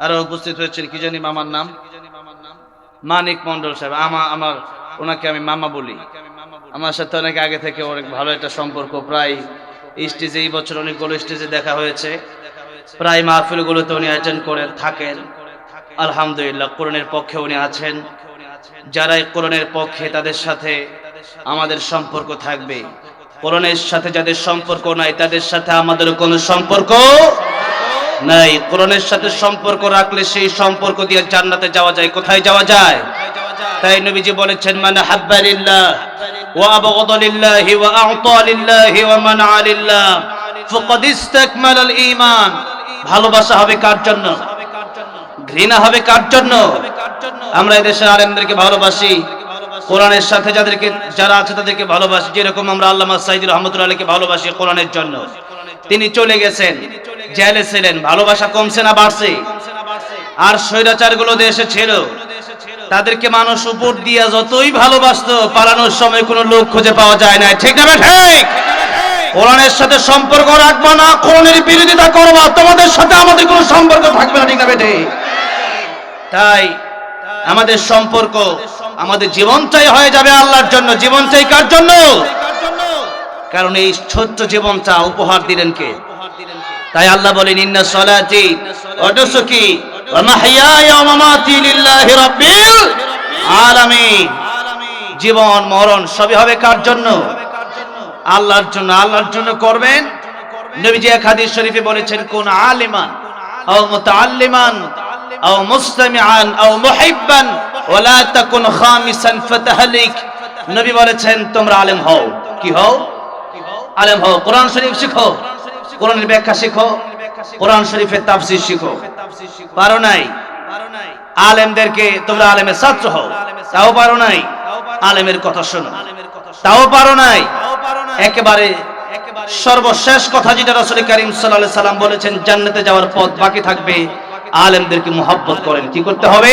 আরো উপস্থিত হয়েছেন কি জানি মামার নাম মানিক মন্ডল সাহেব। আমার ওনাকে আমি মামা বলি। আমার সাথে অনেক আগে থেকে অনেক ভালো একটা সম্পর্ক, প্রায় স্টেজে এই বছর অনেকগুলো স্টেজে দেখা হয়েছে, প্রায় মাহফিলগুলোতে উনি অ্যাটেন্ড করে থাকেন। আলহামদুলিল্লাহ, কোরআনের পক্ষে উনি আছেন। যারা কোরআনের পক্ষে তাদের সাথে আমাদের সম্পর্ক থাকবে, কোরআনের সাথে যাদের সম্পর্ক নাই তাদের সাথে আমাদের কোনো সম্পর্ক নাই। কোরআনের সাথে সম্পর্ক রাখলে সেই সম্পর্ক দিয়ে জান্নাতে যাওয়া যায়। কোথায় যাওয়া যায়? তাই নবীজি বলেছেন, মান হাব্বা লিল্লাহ ওয়া আবগাদা লিল্লাহি ওয়া আ'তা লিল্লাহি ওয়া মানআ লিল্লাহ ফাকাদ ইসতাকমালাল ঈমান। ভালোবাসা হবে কার জন্য? ঘৃণা হবে কার জন্য? আমরা এদেশের আলেমদেরকে ভালোবাসি, কোরআনের সাথে যারা আছে তাদেরকে ভালোবাসি। যেরকম আমরা আল্লামা সাঈদী রহমাতুল্লাহ আলাইহিকে ভালোবাসি কোরআনের জন্য। তিনি চলে গেছেন, জেলে ছিলেন, ভালোবাসা কমছে না বাড়ছে? আর স্বৈরাচারগুলো দেশে ছিল, তাদেরকে মানুষ উপর দিয়া যতই ভালোবাসতো, পালানোর সময় কোনো লোক খুঁজে পাওয়া যায় না। ঠিক না ঠিক? কোরআনের সাথে সম্পর্ক রাখবা না, কোরআনের বিরোধিতা করবা, তোমাদের সাথে আমাদের কোনো সম্পর্ক থাকবে না। ঠিক না ঠিক? তাই আমাদের সম্পর্ক, আমাদের জীবনটাই হয়ে যাবে আল্লাহর জন্য। জীবনটাই কার জন্য? কারণ এই ছোট্ট জীবনটা উপহার দিলেন কে? তাই আল্লাহ বলেন, ইন্না সলাতি ওয়া নুসুকি ওয়া মাহইয়ায়া ওয়া মামাতি লিল্লাহি রাব্বিল আলামিন। জীবন মরণ সবই হবে কার জন্য? আল্লাহর জন্য। আল্লাহর জন্য করবেন। নবীজি এক হাদিস শরীফে বলেছেন, কোন আলিমান আও মুতাআল্লিমান আও মুসতামিআন আও মুহিব্বান ওয়া লা তাকুন খামিসান ফাতাহলিক। নবী বলেছেন, তোমরা আলেম হও। কি হও? আলেম হও। কোরআন শরীফ শিখো, কোরআনের ব্যাখ্যা শিখো, কোরআন শরীফের তাফসীর শিখো। পারো নাই? আলেমদেরকে তোমরা আলেমের ছাত্র হও, তাও পারো নাই? আলেমের কথা শোনো, তাও পারো নাই? একেবারে সর্বশেষ কথা যেটা রাসূল কারীম সাল্লাল্লাহু আলাইহি সাল্লাম বলেছেন, জান্নাতে যাওয়ার পথ বাকি থাকবে, আলেমদেরকে মুহাব্বত করেন। কি করতে হবে?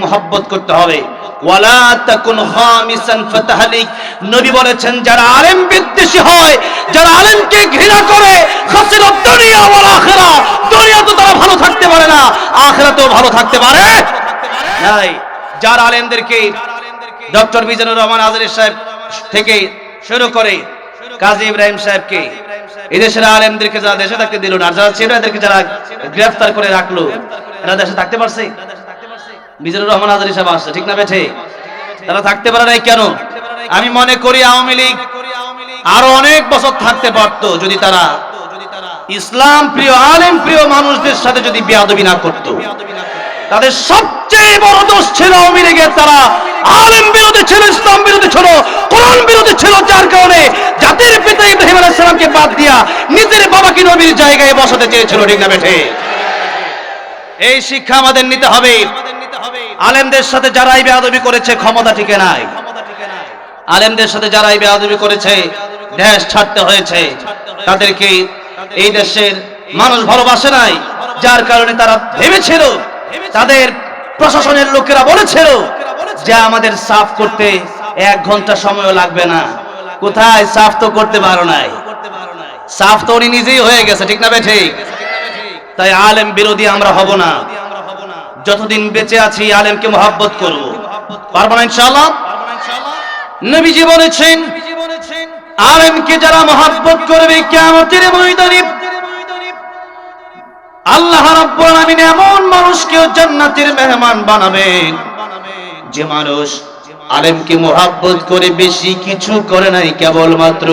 মুহাব্বত করতে হবে। ওয়ালা তাকুন খামিসান ফাতাহলিক। নবী বলেছেন, যারা আলেম বিদ্বেষী হয়, যারা আলেমকে ঘৃণা করে, খাসিরাত দুনিয়া ওয়াল আখিরা, দুনিয়াতে তারা ভালো থাকতে পারে না, আখিরাতেও ভালো থাকতে পারে নাই। যারা আলেমদেরকে, ডক্টর মিজানুর রহমান আজহারী সাহেব থেকে শুরু করে কাজী ইব্রাহিম সাহেবকে, এদেশের আলেমদেরকে যারা দেশে থাকতে দিল না, যারা ছিল এদেরকে যারা গ্রেফতার করে রাখলো, এরা দেশে থাকতে পারছে? মিজানুর রহমান আজহারী সাহেব আসছে, ঠিক না বেঠে? তারা থাকতে পারে নাই কেন? আমি মনে করি আওয়ামী লীগ আরো অনেক বছর থাকতে পারত, যদি তারা ইসলাম প্রিয়, আলেম প্রিয় মানুষদের সাথে যদি বেয়াদবি না করত। তাদের সবচেয়ে বড় দোষ ছিল আওয়ামী লীগের, তারা আলেম বিরোধী ছিল, ইসলাম বিরোধী ছিল, কোরআন বিরোধী ছিল, যার কারণে জাতির পিতা ইব্রাহিম আলাইহিস সালামকে বাদ দিয়া নিজের বাবাকে নবীর জায়গায় বসাতে চেয়েছিল। ঠিক না বেঠে? এই শিক্ষা আমাদের নিতে হবে। আলেমদের সাথে যারাই বেয়াদবি করেছে ক্ষমতা টিকে নাই। আলেমদের সাথে যারাই বেয়াদবি করেছে দেশ ছাড়তে হয়েছে। তাদেরকে এই দেশের মানুষ ভালোবাসে নাই, যার কারণে তারা ভেবেছিল, তাদের প্রশাসনের লোকেরা বলেছিল যে আমাদের সাফ করতে 1 ঘন্টা সময় লাগবে না। কোথায়? সাফ তো করতে পারো নাই। সাফ তো উনি নিজেই হয়ে গেছে। ঠিক না ঠিক? তাই আলেম বিরোধী আমরা হব না। যতদিন বেঁচে আছি আলেমকে মুহাব্বত করব। পারবো না ইনশাআল্লাহ? নবীজি বলেছেন, আলেমকে যারা মুহাব্বত করবে কিয়ামতের ময়দানে আল্লাহ রাব্বুল আলামিন এমন মানুষকেও জান্নাতের মেহমান বানাবেন, যে মানুষ আলেমকে মুহাব্বত করে বেশি কিছু করে নাই, কেবলমাত্র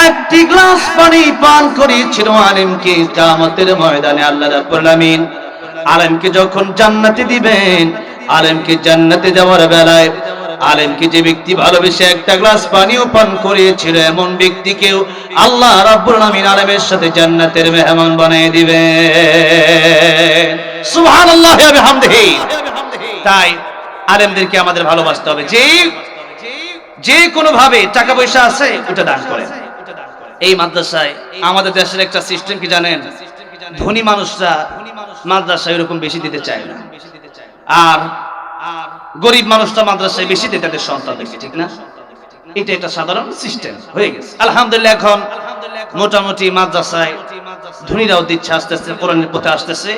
একটি গ্লাস পানি পান করেছিল আলেমকে। কিয়ামতের ময়দানে আল্লাহ রাব্বুল আলামিন আলেমকে যখন জান্নাতে দিবেন, আলেমকে জান্নাতে যাওয়ার বেলায় আলেমকে যে ব্যক্তি ভালোবেসে একটা গ্লাস পানিও পান করিয়েছিল, এমন ব্যক্তিকেও আল্লাহ রাব্বুল আলামিন আলেমের সাথে জান্নাতের মেহমান বানিয়ে দিবেন। সুবহানাল্লাহি ওয়া বিহামদিহি। তাই আলেমদেরকে আমাদের ভালোবাসতে হবে। যে কোনো ভাবে টাকা পয়সা আছে ওটা দান করেন। এই মাদ্রাসায় আমাদের দেশের একটা সিস্টেম কি জানেন? ধনী মানুষরা মাদ্রাসায় এরকম বেশি দিতে চায় না, আর গরিব মানুষরা মাদ্রাসায় বেশি দেয় তাদের সন্তানদেরকে। ঠিক না? এটা একটা সাধারণ সিস্টেম হয়ে গেছে। আলহামদুলিল্লাহ, এখন মোটামুটি মাদ্রাসায় ধনীরাও দিচ্ছে, আস্তে আস্তে কোরআনের পথে আসতেছে।